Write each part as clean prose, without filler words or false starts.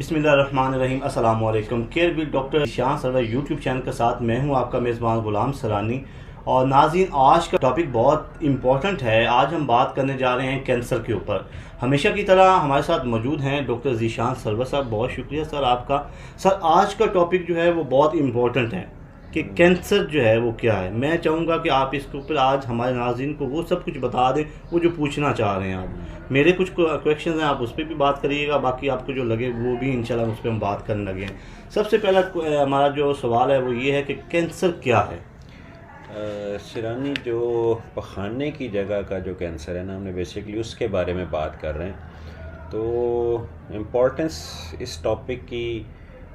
बिस्मिल्लाहिर्रहमानिर्रहीम। अस्सलाम वालेकुम। Care with doctor Zeeshan Sarwar YouTube channel के साथ मैं हूं आपका मेज़बान ग़ुलाम सरानी। और नाज़रीन, आज का टॉपिक बहुत इम्पोर्टेंट है। आज हम बात करने जा रहे हैं कैंसर के ऊपर। हमेशा की तरह हमारे साथ मौजूद हैं डॉक्टर ज़ीशान सरवर साहब। बहुत शुक्रिया सर आपका। सर, आज का टॉपिक जो है वो बहुत इम्पोर्टेंट है कि कैंसर जो है वो क्या है। मैं चाहूँगा कि आप इसके ऊपर आज हमारे नाज़रीन को वो सब कुछ बता दें वो जो पूछना चाह रहे हैं आप। मेरे कुछ क्वेश्चन हैं, आप उस पर भी बात करिएगा, बाकी आपको जो लगे वो भी इंशाल्लाह उस पर हम बात करने लगे हैं। सबसे पहला हमारा जो सवाल है वो ये है कि कैंसर क्या है। सिरानी, जो पखाने की जगह का जो कैंसर है ना, हमने बेसिकली उसके बारे में बात कर रहे हैं। तो इम्पोर्टेंस इस टॉपिक की,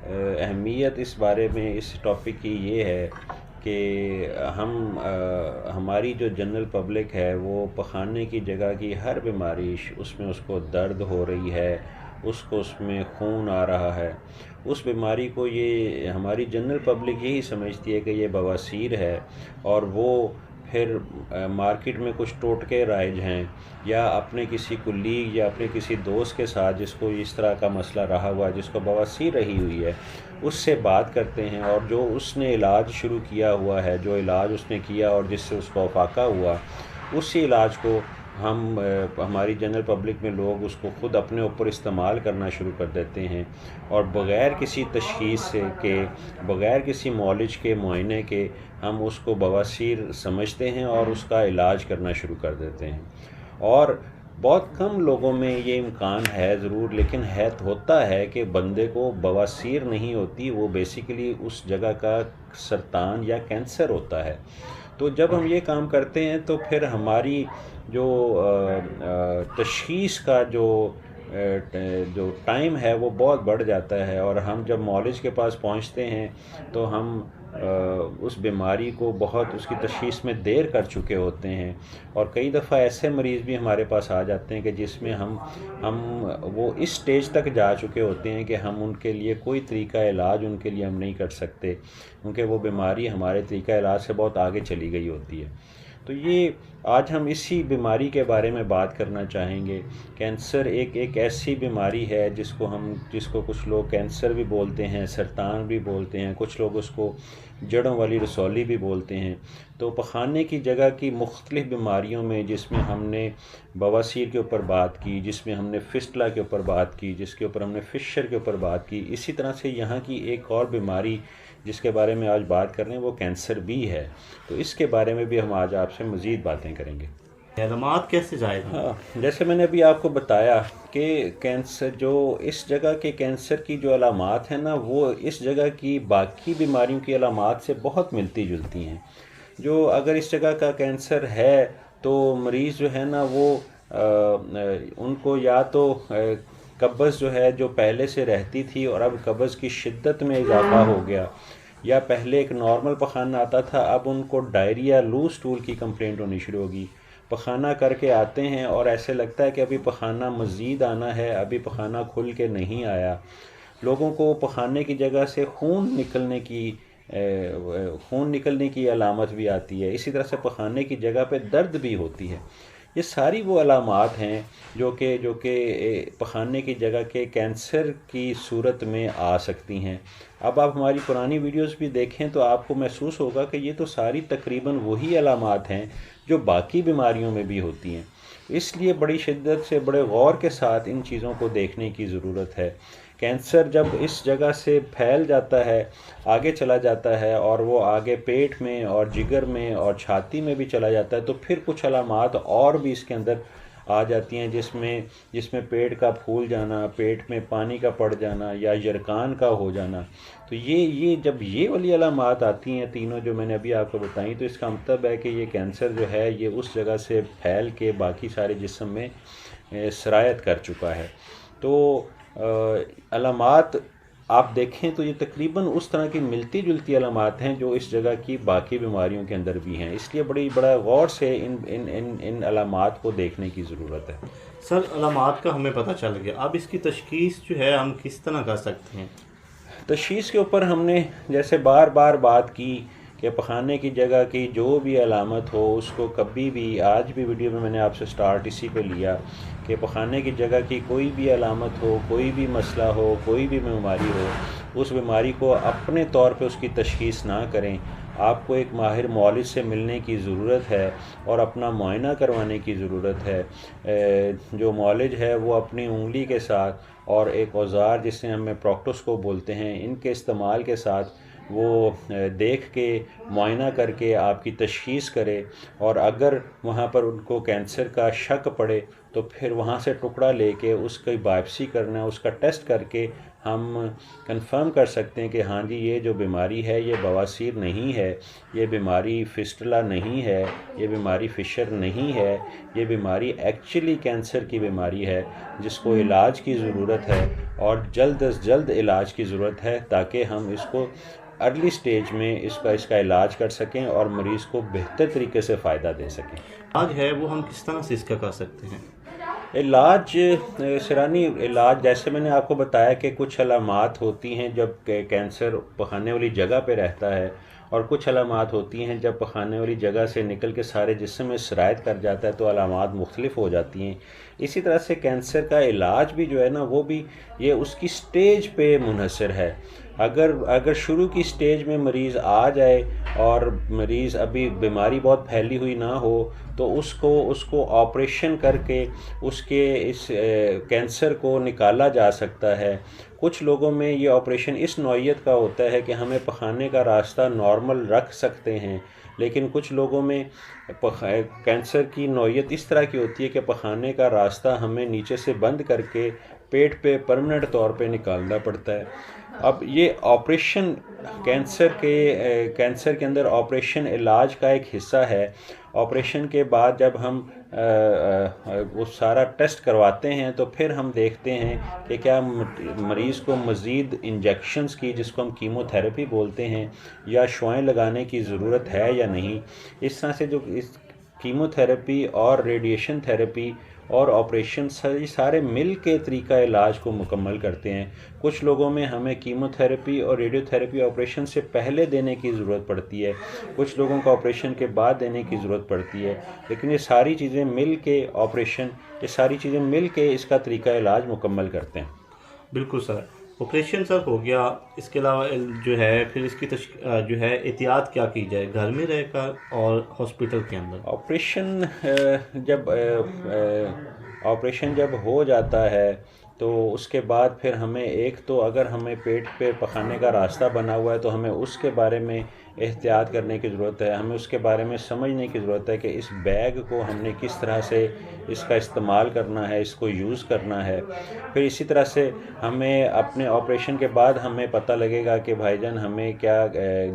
अहमियत इस बारे में इस टॉपिक की ये है कि हमारी जो जनरल पब्लिक है वो पखाने की जगह की हर बीमारी, उसमें उसको दर्द हो रही है, उसमें खून आ रहा है, उस बीमारी को ये हमारी जनरल पब्लिक यही समझती है कि ये बवासीर है। और वो फिर मार्केट में कुछ टोटके राइज हैं या अपने किसी कुलीग या अपने किसी दोस्त के साथ जिसको इस तरह का मसला रहा हुआ है, जिसको बवासीर रही हुई है, उससे बात करते हैं। और जो उसने इलाज शुरू किया हुआ है, जो इलाज उसने किया और जिससे उसको अफाका हुआ, उसी इलाज को हमारी जनरल पब्लिक में लोग उसको ख़ुद अपने ऊपर इस्तेमाल करना शुरू कर देते हैं। और बग़ैर किसी तशख़ीस के, बग़ैर किसी मौलिज के, मुआयने के, हम उसको बवासीर समझते हैं और उसका इलाज करना शुरू कर देते हैं। और बहुत कम लोगों में ये इम्कान है ज़रूर, लेकिन होता है कि बंदे को बवासीर नहीं होती, वो बेसिकली उस जगह का सरतान या कैंसर होता है। तो जब हम ये काम करते हैं तो फिर हमारी जो तशख़ीस का जो टाइम है वो बहुत बढ़ जाता है। और हम जब मौलिज के पास पहुंचते हैं तो हम उस बीमारी को बहुत उसकी तशख़ीस में देर कर चुके होते हैं। और कई दफ़ा ऐसे मरीज़ भी हमारे पास आ जाते हैं कि जिसमें हम वो इस स्टेज तक जा चुके होते हैं कि हम उनके लिए कोई तरीका इलाज उनके लिए हम नहीं कर सकते, क्योंकि वो बीमारी हमारे तरीका इलाज से बहुत आगे चली गई होती है। तो ये आज हम इसी बीमारी के बारे में बात करना चाहेंगे। कैंसर एक ऐसी बीमारी है जिसको कुछ लोग कैंसर भी बोलते हैं, सरतान भी बोलते हैं, कुछ लोग उसको जड़ों वाली रसौली भी बोलते हैं। तो पखाने की जगह की मुख्तलिफ़ बीमारियों में, जिसमें हमने बवासीर के ऊपर बात की, जिसमें हमने फिस्टला के ऊपर बात की, जिसके ऊपर हमने फिशर के ऊपर बात की, इसी तरह से यहाँ की एक और बीमारी जिसके बारे में आज बात कर रहे हैं वो कैंसर भी है। तो इसके बारे में भी हम आज आपसे मज़ीद बातें करेंगे। अलामात कैसे जाए। हाँ, जैसे मैंने अभी आपको बताया कि कैंसर, जो इस जगह के कैंसर की जो अलामात हैं ना, वो इस जगह की बाकी बीमारियों की अलामात से बहुत मिलती जुलती हैं। जो अगर इस जगह का कैंसर है तो मरीज़ जो है ना वो उनको या तो कब्ज़ जो है जो पहले से रहती थी और अब कब्ज़ की शिद्दत में इजाफा हो गया, या पहले एक नॉर्मल पखाना आता था, अब उनको डायरिया, लूज स्टूल की कंप्लेंट होनी शुरू होगी। पखाना करके आते हैं और ऐसे लगता है कि अभी पखाना मज़ीद आना है, अभी पखाना खुल के नहीं आया। लोगों को पखाने की जगह से खून निकलने की अलामत भी आती है। इसी तरह से पखाने की जगह पे दर्द भी होती है। ये सारी वो अलामात हैं जो कि पखाने की जगह के कैंसर की सूरत में आ सकती हैं। अब आप हमारी पुरानी वीडियोस भी देखें तो आपको महसूस होगा कि ये तो सारी तकरीबन वही अलामात हैं जो बाकी बीमारियों में भी होती हैं। इसलिए बड़ी शिद्दत से, बड़े गौर के साथ इन चीज़ों को देखने की ज़रूरत है। कैंसर जब इस जगह से फैल जाता है, आगे चला जाता है और वो आगे पेट में और जिगर में और छाती में भी चला जाता है, तो फिर कुछ अलामात और भी इसके अंदर आ जाती हैं, जिसमें पेट का फूल जाना, पेट में पानी का पड़ जाना या यरकान का हो जाना। तो ये जब ये वाली अलामात आती हैं तीनों जो मैंने अभी आपको बताई, तो इसका मतलब है कि ये कैंसर जो है ये उस जगह से फैल के बाकी सारे जिस्म में सरायत कर चुका है। तो अलामात आप देखें तो ये तकरीबन उस तरह की मिलती जुलती अलामात हैं जो इस जगह की बाकी बीमारियों के अंदर भी हैं। इसलिए बड़ा गौर से इन अलामात को देखने की ज़रूरत है। सर, अलामात का हमें पता चल गया, अब इसकी तशख़ीस जो है हम किस तरह कर सकते हैं। तशख़ीस के ऊपर हमने जैसे बार बार बात की کہ پخانے کی جگہ کی جو بھی علامت ہو اس کو کبھی بھی، آج بھی ویڈیو میں نے آپ سے سٹارٹ اسی پہ لیا کہ پخانے کی جگہ کی کوئی بھی علامت ہو، کوئی بھی مسئلہ ہو، کوئی بھی بیماری ہو، اس بیماری کو اپنے طور پہ اس کی تشخیص نہ کریں. آپ کو ایک ماہر معالج سے ملنے کی ضرورت ہے اور اپنا معائنہ کروانے کی ضرورت ہے. جو معالج ہے وہ اپنی انگلی کے ساتھ اور ایک اوزار جسے ہمیں پروکٹوسکوپ بولتے ہیں، ان کے استعمال کے ساتھ وہ دیکھ کے معائنہ کر کے آپ کی تشخیص کرے، اور اگر وہاں پر ان کو کینسر کا شک پڑے تو پھر وہاں سے ٹکڑا لے کے اس کی بائپسی کرنا، اس کا ٹیسٹ کر کے ہم کنفرم کر سکتے ہیں کہ ہاں جی یہ جو بیماری ہے یہ بواسیر نہیں ہے، یہ بیماری فسٹلا نہیں ہے، یہ بیماری فشر نہیں ہے، یہ بیماری ایکچولی کینسر کی بیماری ہے جس کو علاج کی ضرورت ہے، اور جلد از جلد علاج کی ضرورت ہے تاکہ ہم اس کو ارلی سٹیج میں اس کا علاج کر سکیں اور مریض کو بہتر طریقے سے فائدہ دے سکیں. آج ہے وہ ہم کس طرح سے اس کا کر سکتے ہیں؟ علاج سرانی، علاج جیسے میں نے آپ کو بتایا کہ کچھ علامات ہوتی ہیں جب کینسر پخانے والی جگہ پہ رہتا ہے، اور کچھ علامات ہوتی ہیں جب پخانے والی جگہ سے نکل کے سارے جسم میں سرایت کر جاتا ہے تو علامات مختلف ہو جاتی ہیں. اسی طرح سے کینسر کا علاج بھی جو ہے نا وہ بھی یہ اس کی سٹیج پہ منحصر ہے. اگر شروع کی سٹیج میں مریض آ جائے اور مریض ابھی بیماری بہت پھیلی ہوئی نہ ہو تو اس کو آپریشن کر کے اس کے اس کینسر کو نکالا جا سکتا ہے. کچھ لوگوں میں یہ آپریشن اس نوعیت کا ہوتا ہے کہ ہمیں پخانے کا راستہ نارمل رکھ سکتے ہیں، لیکن کچھ لوگوں میں کینسر کی نوعیت اس طرح کی ہوتی ہے کہ پخانے کا راستہ ہمیں نیچے سے بند کر کے پیٹ پہ پرمننٹ طور پہ نکالنا پڑتا ہے. اب یہ آپریشن کینسر کے اندر آپریشن علاج کا ایک حصہ ہے. آپریشن کے بعد جب ہم وہ سارا ٹیسٹ کرواتے ہیں تو پھر ہم دیکھتے ہیں کہ کیا مریض کو مزید انجیکشنز کی، جس کو ہم کیمو تھراپی بولتے ہیں، یا شعاعیں لگانے کی ضرورت ہے یا نہیں. اس طرح سے جو اس کیمو تھراپی اور ریڈیشن تھراپی اور آپریشن سارے مل کے طریقہ علاج کو مکمل کرتے ہیں. کچھ لوگوں میں ہمیں کیمو تھراپی اور ریڈیو تھراپی آپریشن سے پہلے دینے کی ضرورت پڑتی ہے، کچھ لوگوں کو آپریشن کے بعد دینے کی ضرورت پڑتی ہے. لیکن یہ ساری چیزیں مل کے یہ ساری چیزیں مل کے اس کا طریقہ علاج مکمل کرتے ہیں. بالکل سر. آپریشن سر ہو گیا، اس کے علاوہ جو ہے پھر اس کی جو ہے احتیاط کیا کی جائے گھر میں رہ کر اور ہاسپٹل کے اندر؟ آپریشن جب ہو جاتا ہے تو اس کے بعد پھر ہمیں ایک تو اگر ہمیں پیٹ پہ پخانے کا راستہ بنا ہوا ہے تو ہمیں اس کے بارے میں احتیاط کرنے کی ضرورت ہے. ہمیں اس کے بارے میں سمجھنے کی ضرورت ہے کہ اس بیگ کو ہم نے کس طرح سے اس کا استعمال کرنا ہے، اس کو یوز کرنا ہے. پھر اسی طرح سے ہمیں اپنے آپریشن کے بعد ہمیں پتہ لگے گا کہ بھائی جان ہمیں کیا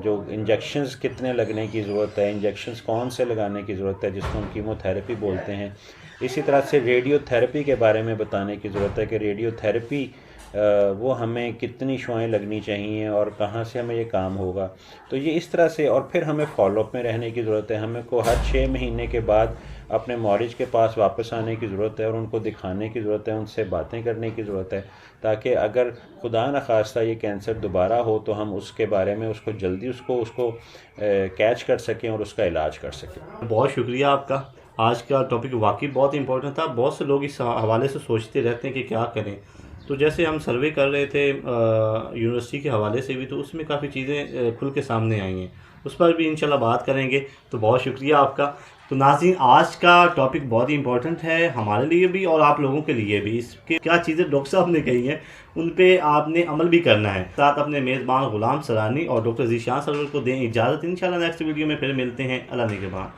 جو انجیکشنز کتنے لگنے کی ضرورت ہے، انجیکشنز کون سے لگانے کی ضرورت ہے، جس کو ہم کیمو تھراپی بولتے ہیں. اسی طرح سے ریڈیو تھراپی کے بارے میں بتانے کی ضرورت ہے کہ ریڈیو تھراپی وہ ہمیں کتنی شعاعیں لگنی چاہیے اور کہاں سے ہمیں یہ کام ہوگا. تو یہ اس طرح سے، اور پھر ہمیں فالو اپ میں رہنے کی ضرورت ہے. ہمیں کو ہر 6 مہینے کے بعد اپنے معالج کے پاس واپس آنے کی ضرورت ہے اور ان کو دکھانے کی ضرورت ہے، ان سے باتیں کرنے کی ضرورت ہے، تاکہ اگر خدا نخواستہ یہ کینسر دوبارہ ہو تو ہم اس کے بارے میں اس کو جلدی اس کو کیچ کر سکیں اور اس کا علاج کر سکیں. بہت شکریہ آپ کا. آج کا ٹاپک واقعی بہت امپورٹنٹ تھا. بہت سے لوگ اس حوالے سے سوچتے رہتے ہیں کہ کیا کریں. تو جیسے ہم سروے کر رہے تھے یونیورسٹی کے حوالے سے بھی، تو اس میں کافی چیزیں کھل کے سامنے آئی ہیں، اس پر بھی انشاءاللہ بات کریں گے. تو بہت شکریہ آپ کا. تو ناظرین، آج کا ٹاپک بہت ہی امپورٹنٹ ہے ہمارے لیے بھی اور آپ لوگوں کے لیے بھی. اس کے کیا چیزیں ڈاکٹر صاحب نے کہی ہیں ان پہ آپ نے عمل بھی کرنا ہے. ساتھ اپنے میزبان غلام سرانی اور ڈاکٹر ذیشان سرور کو دیں اجازت. انشاءاللہ نیکسٹ ویڈیو میں پھر ملتے ہیں. اللہ نگہبان.